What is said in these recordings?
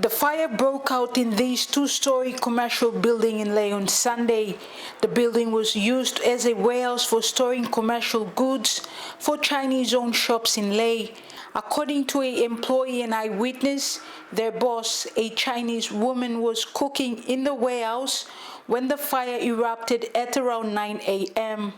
The fire broke out in this two-story commercial building in Leh on Sunday. The building was used as a warehouse for storing commercial goods for Chinese-owned shops in Leh. According to an employee and eyewitness, their boss, a Chinese woman, was cooking in the warehouse when the fire erupted at around 9 a.m.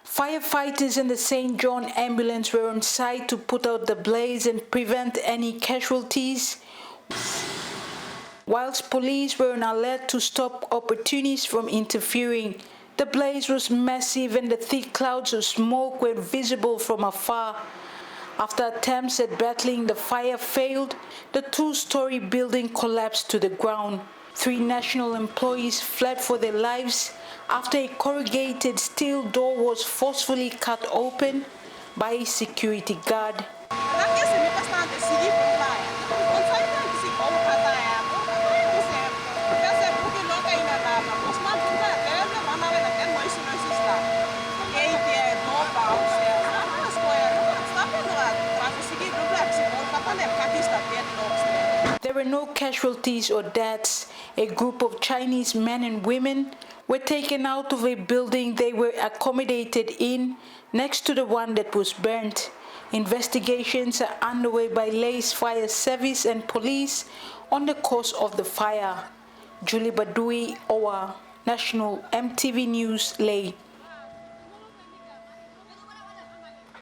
Firefighters and the St. John ambulance were on site to put out the blaze and prevent any casualties, whilst police were on alert to stop opportunists from interfering. The blaze was massive and the thick clouds of smoke were visible from afar. After attempts at battling the fire failed, the two-story building collapsed to the ground. 3 national employees fled for their lives after a corrugated steel door was forcefully cut open by a security guard. There were no casualties or deaths. A group of Chinese men and women were taken out of a building they were accommodated in next to the one that was burnt. Investigations are underway by Leh's fire service and police on the cause of the fire. Julie Badui, Owa, National EMTV News, Leh.